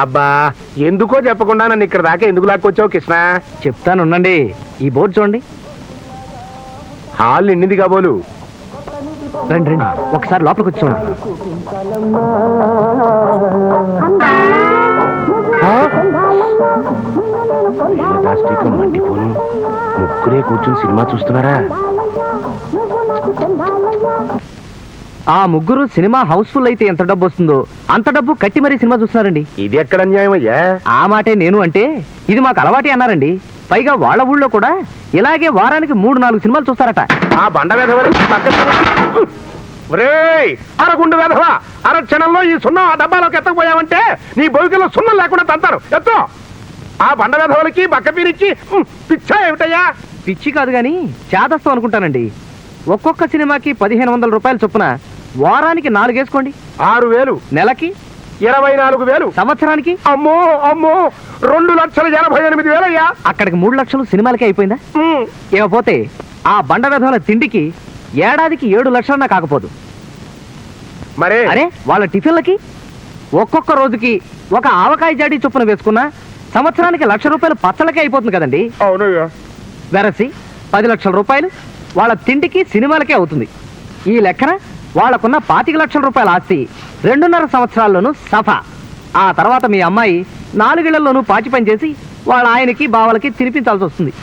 అబ్బా ఎందుకో చెప్పకుండా నన్ను ఇక్కడ దాకా ఎందుకు లాక్కొచ్చావు కృష్ణ? చెప్తాను ఉండండి. ఈ బోర్డు చూడండి. హాల్ నిండింది కాబోలు. రండి రండి, ఒకసారి లోపలికి వచ్చి చూడండి. మండిపోను, ముగ్గురే కూర్చుని సినిమా చూస్తున్నారా? ఆ ముగ్గురు సినిమా హౌస్ఫుల్ అయితే ఎంత డబ్బు వస్తుందో అంత డబ్బు కట్టి మరీ సినిమా చూస్తున్నారండి. ఇది ఎక్కడ అన్యాయం అయ్యా? ఆ మాటే నేను అంటే ఇది మాకు అలవాటే అన్నారండి. పైగా వాళ్ళ ఊళ్ళో కూడా ఇలాగే వారానికి 3-4 సినిమాలు చూస్తారట. ఆ బండ వెధవ అరగుండు వెధవ, అర క్షణంలో ఈ సున్నం ఆ డబ్బాలోకి ఎత్తకపోయావంటే నీ బొగిలో సున్నం లేకుండా తంతారు. ఎత్తో ఆ బండ వెధవలకి బక్కపీరికి పిచ్చా ఏమిటయ్యా? పిచ్చి కాదు గాని చేదస్తం అనుకుంటానండి. ఒక్కొక్క సినిమాకి 1500 రూపాయలు చొప్పున వారానికి 4 వేసుకోండి. 6000, నెలకి 24,000, సంవత్సరానికి అమ్మో అమ్మో 2,88,000 అయ్యా. అక్కడికి 3 లక్షలు సినిమాలకే అయిపోయిందా? ఏమపోతే ఆ బండ వెధవల తిండికి ఏడాదికి 7 లక్షలన్నా కాకపోదు. మరే అరే వాళ్ళ టిఫిన్లకి ఒక్కొక్క రోజుకి ఒక ఆవకాయ జాడీ చొప్పున వేసుకున్నా సంవత్సరానికి 1,00,000 రూపాయలు పచ్చళ్ళకే అయిపోతుంది కదండి. అవునయ్యా. వెరసి 10 లక్షల రూపాయలు వాళ్ళ తిండికి సినిమాలకే అవుతుంది. ఈ లెక్కన వాళ్ళకున్న 25 లక్షల రూపాయల ఆస్తి 2.5 సంవత్సరాల్లోనూ సఫా. ఆ తర్వాత మీ అమ్మాయి 4 ఏళ్లలోనూ పాచి పని చేసి వాళ్ళ ఆయనకి బావలకి తినిపించాల్సి వస్తుంది.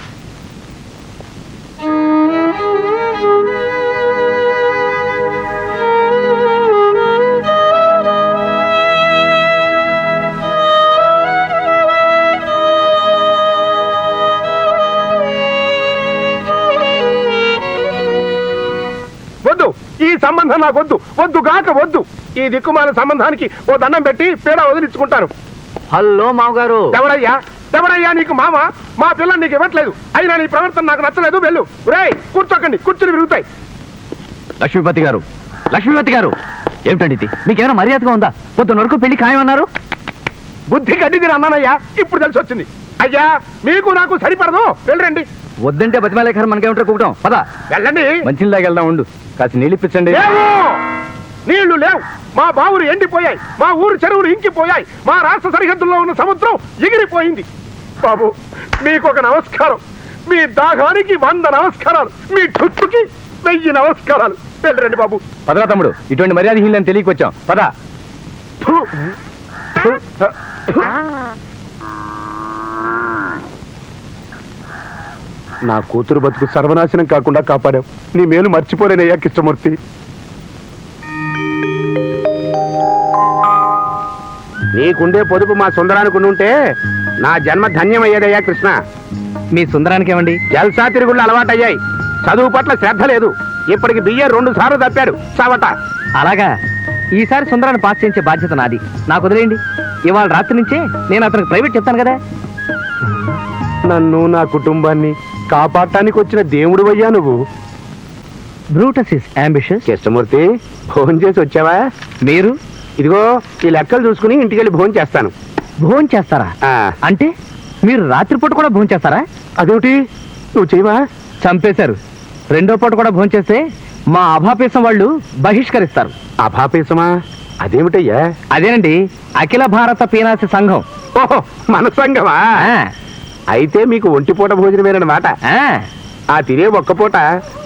వద్దు, ఈ సంబంధం నాకు వద్దు, వద్దు గాక వద్దు. ఈ దిక్కుమాల సంబంధానికి ఓ దండం పెట్టి పేడ వదిలించుకుంటాను. హలో మామగారు. ఎవరయ్యా ఎవరయ్యా నీకు మామ? మా పిల్లని నీకు ఇవ్వట్లేదు, అయినా నీ ప్రవర్తన నాకు నచ్చలేదు. వెళ్ళు. రేయ్ కూర్చోకండి, కూర్చుని విరుగుతాయి. లక్ష్మీపతి గారు, లక్ష్మీపతి గారు, ఏమిటండి ఇది? మీకేమైనా మర్యాదగా ఉందా? పొద్దున్న వరకు పెళ్లి ఖాయమన్నారు. బుద్ధి గడ్డిది అన్నానయ్యా, ఇప్పుడు తెలిసి వచ్చింది. అయ్యా మీకు నాకు సరిపడదు, వెళ్ళండి. వద్దంటే బతిమాలేఖరు మనకేమిటో కూటం. పద వెళ్ళండి. మంచి వెళ్దాం. ఉండు, కాస్త నీళ్ళు ఇప్పించండి. నీళ్లు లేవు, మా బావులు ఎండిపోయాయి, మా ఊరు చెరువులు ఇంకిపోయాయి, మా రాష్ట్ర సరిహద్దుల్లో ఉన్న సముద్రం ఎగిరిపోయింది. బాబు మీకు ఒక నమస్కారం, మీ దాహానికి 100 నమస్కారాలు, మీ ఠుట్టుకి 1000 నమస్కారాలు. వెళ్ళండి బాబు. పదరా తమ్ముడు, ఇటువంటి మర్యాద హీలని తెలియకొచ్చాం. పద. నా కూతురు బతుకు సర్వనాశనం కాకుండా కాపాడావు, నీ మేలు మర్చిపోలేనయ్యా కృష్ణమూర్తి. నీకుండే పొదుపు మా సుందరానికి ఉంటే నా జన్మ ధన్యమయ్యేదయ్యా కృష్ణ. మీ సుందరానికి ఏమండి? జల్సా తిరుగుళ్ళు అలవాటయ్యాయి, చదువు పట్ల శ్రద్ధ లేదు. ఇప్పటికి బియ్య 2 సార్లు తప్పాడు చవట. అలాగా, ఈసారి సుందరాన్ని పాస్ చేయించే బాధ్యత నాది. నాకు వదిలేయండి. ఇవాళ రాత్రి నుంచే నేను అతనికి ప్రైవేట్ చెప్తాను కదా. నన్ను నా కుటుంబాన్ని కాపాడటానికి వచ్చిన దేవుడు అయ్యా నువ్వు. Brutus is ambitious. కృష్ణమూర్తి, భోజనం చేసి వచ్చావా? మీరు? ఇదిగో ఈ లెక్కలు చూసుకుని ఇంటికెళ్ళి భోజనం చేస్తాను. భోజనం చేస్తారా? అంటే మీరు రాత్రిపూట కూడా భోజనం చేస్తారా? అదేమిటి, నువ్వు చేయవా? చంపేశారు. రెండో పూట కూడా భోజనం చేస్తే మా అభాపేశం వాళ్ళు బహిష్కరిస్తారు. అభాపేశమా? అదేమిటయ్యా? అదేనండి, అఖిల భారత పీనాసి సంఘం. ఓహో, మన సంఘమా? అయితే మీకు ఒంటిపూట భోజనమేనమాట. ఆ తినే ఒక్క పూట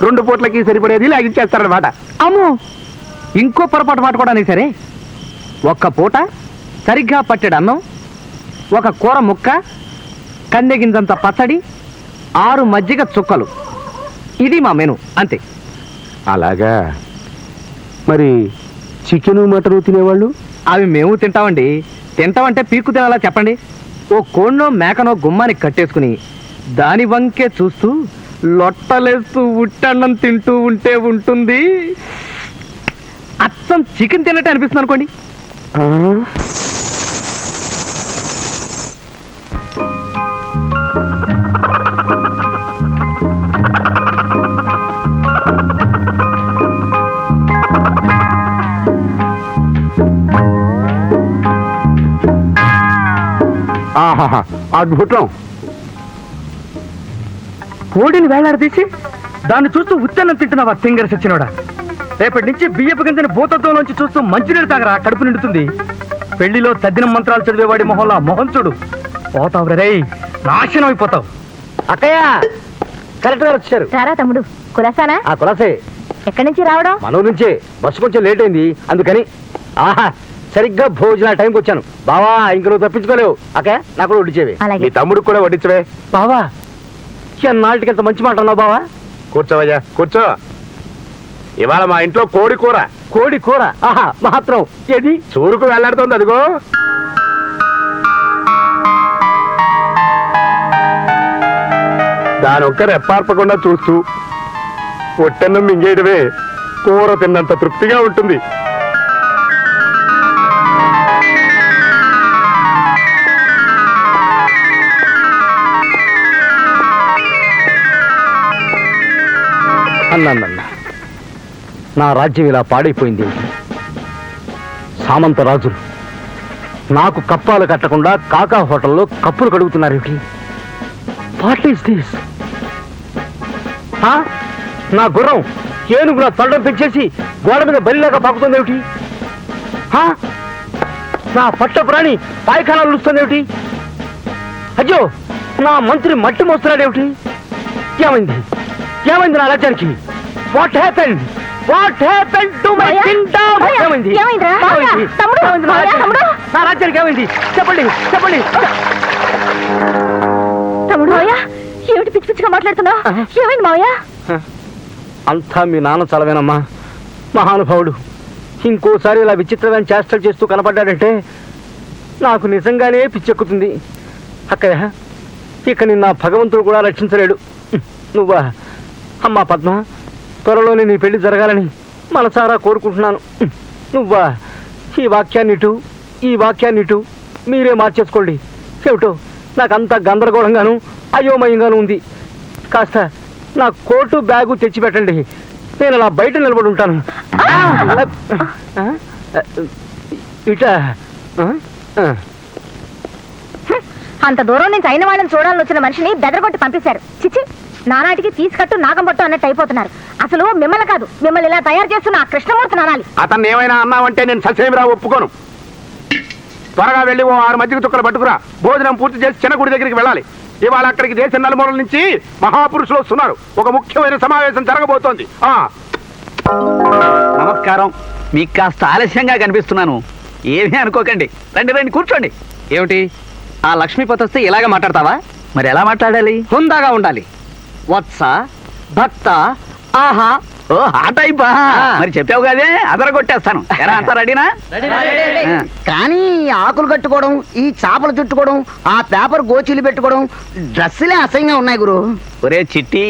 2 పూటలకి సరిపడేది లాగించేస్తారనమాట. అమ్మో, ఇంకో పొరపాటు మాట కూడా సరే. ఒక్క పూట సరిగ్గా పట్టెడు అన్నం, ఒక కూర ముక్క, కందెగింజంత పచ్చడి, 6 మజ్జిగ చుక్కలు. ఇది మా మెను, అంతే. అలాగా, మరి చికెను మటను తినేవాళ్ళు? అవి మేము తింటామండి. తింటామంటే పీక్కు తినాలా చెప్పండి? ఓ కోణ్ణో మేకనో గుమ్మానికి కట్టేసుకుని దాని వంకే చూస్తూ లొట్టలేస్తూ ఉట్టన్నం తింటూ ఉంటే ఉంటుంది. అచ్చం చికెన్ తిన్నట్టే అనిపిస్తుంది అనుకోండి. అద్భుతం. కోడిని వేలాడదీసి దాన్ని చూస్తూ ఉత్తన్నం తింటున్నావా తింగర సచ్చినోడా? రేపటి నుంచి బియ్యపు గింజని భూతత్వంలోంచి చూస్తూ మంచినీళ్ళు తాగరా, కడుపు నిండుతుంది. పెళ్లిలో తద్దిన మంత్రాలు చదివేవాడి మొహంలో మొహం చూడు. పోతావు రే, నాశనం అయిపోతావు. అక్కయ్య, కరెక్ట్ గారు వచ్చారు. రారా తమ్ముడు, కులాసానా? ఆ కులాసే. ఎక్కడి నుంచి రావడం? మనో నుంచే. బస్సు కొంచెం లేట్ అయింది అందుకని. ఆహా, సరిగ్గా భోజనాల టైంకి వచ్చాను. బావా ఇంక నువ్వు తప్పించుకోలేవు. అక్కయ్య నాకు కూడా వడ్డించేవి. నీ అలాగే. తమ్ముడికి కూడా వడ్డించవే. బావా నాటికి ఎంత మంచి మాట అన్నావు బావా. కూర్చోవయ్యా, కూర్చో. ఇవాళ మా ఇంట్లో కోడి కూర. కోడి కూర? ఆహా, మాత్రం ఏది? చూరుకు వెళ్లాడుతోంది అదిగో. దాని ఒక్క రెప్పార్పకుండా చూస్తూ పొట్టన్నం మింగేయడమే కూర తిన్నంత తృప్తిగా ఉంటుంది. అన్న నా రాజ్యం ఇలా పాడైపోయింది. సామంత రాజులు నాకు కప్పాలు కట్టకుండా కాకా హోటల్లో కప్పులు కడుగుతున్నారు ఏమిటి? What is this? నా గుర్రం ఏనుగు నా తొండం పెంచేసి గోడ మీద బలిలాగా పాకుతుంది ఏమిటి? నా పట్ట ప్రాణి పాయఖానాలు ఉలుస్తుంది ఏమిటి? అయ్యో, నా మంత్రి మట్టి మోస్తున్నాడేమిటి? ఏమైంది? ఏమైంది నా రాజ్యానికి? What happened? What happened to my Kingdom? ఏమైంది? ఏమైందిరా? ఏమైంది? తమ్ముడు, ఏమైంది నా రాజ్యానికి? తమ్ముడు. నా రాజ్యానికి ఏమైంది? చెప్పండి, చెప్పండి. తమ్ముడు, మావయ్య, ఏమిటి పిచ్చి పిచ్చిగా మాట్లాడుతున్నావు? ఏమైంది మావయ్య? అంతా మీ నాన్న చలవేనమ్మా. మహానుభావుడు ఇంకోసారి ఇలా విచిత్రమైన చేష్టలు చేస్తూ కనపడ్డాడంటే నాకు నిజంగానే పిచ్చెక్కుతుంది. అక్కయ్య, ఇక నిన్న భగవంతుడు కూడా రక్షించలేడు. నువ్వా? అమ్మా పద్మ, త్వరలోనే నీ పెళ్లి జరగాలని మనసారా కోరుకుంటున్నాను. నువ్వా? ఈ వాక్యాన్నిటు మీరే మార్చేసుకోండి. ఏమిటో నాకంతా గందరగోళంగాను అయోమయంగాను ఉంది. కాస్త నా కోటు బ్యాగు తెచ్చిపెట్టండి. నేను అలా బయట నిలబడి ఉంటాను. ఇట అంత దూరం నుంచి అయిన వాళ్ళని చూడాలని వచ్చిన మనిషిని బెదరగొట్టి పంపించారు. చిచి, నానాటికి తీసుకట్టు నాగంపట్టు అన్నట్టు అయిపోతున్నారు. అసలు మిమ్మల్ని కాదు, మిమ్మల్ని ఇలా తయారు చేస్తున్న ఆ కృష్ణమూర్తిని అనాలి. అతన్ని ఏమైనా అన్నావంటే నేను ససేమిరా ఒప్పుకోను. త్వరగా వెళ్ళి ఓ 6 మజ్జిగ చుక్కలు పట్టుకురా. భోజనం పూర్తి చేసి చిన్న గుడి దగ్గరికి వెళ్ళాలి. ఇవాళ అక్కడికి దేశం నలుమూలల నుంచి మహాపురుషులు వస్తున్నారు. ఒక ముఖ్యమైన సమావేశం జరగబోతోంది. నమస్కారం. మీకు కాస్త ఆలస్యంగా కనిపిస్తున్నాను. ఏమీ అనుకోకండి. రండి రండి, కూర్చోండి. ఏమిటి? ఆ లక్ష్మీపతి వస్తే ఇలాగ మాట్లాడతావా? మరి ఎలా మాట్లాడాలి? హుందాగా ఉండాలి. వత్స, భక్త, ఆహా. ఓ, ఆ టైపా? మరి చెప్పావు కదే, అదరగొట్టేస్తాను. ఎలా అంతా రెడీనా? కానీ ఈ ఆకులు కట్టుకోవడం, ఈ చేపలు చుట్టుకోవడం, ఆ పేపర్ గోచీలు పెట్టుకోవడం డ్రెస్సులే అసహ్యంగా ఉన్నాయి గురు. ఒరే చిట్టి,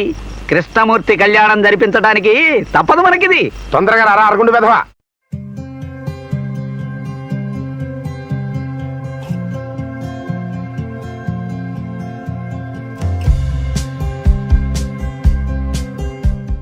కృష్ణమూర్తి కళ్యాణం జరిపించడానికి తప్పదు మనకిది. తొందరగా రారా అరగుండు వెధవా.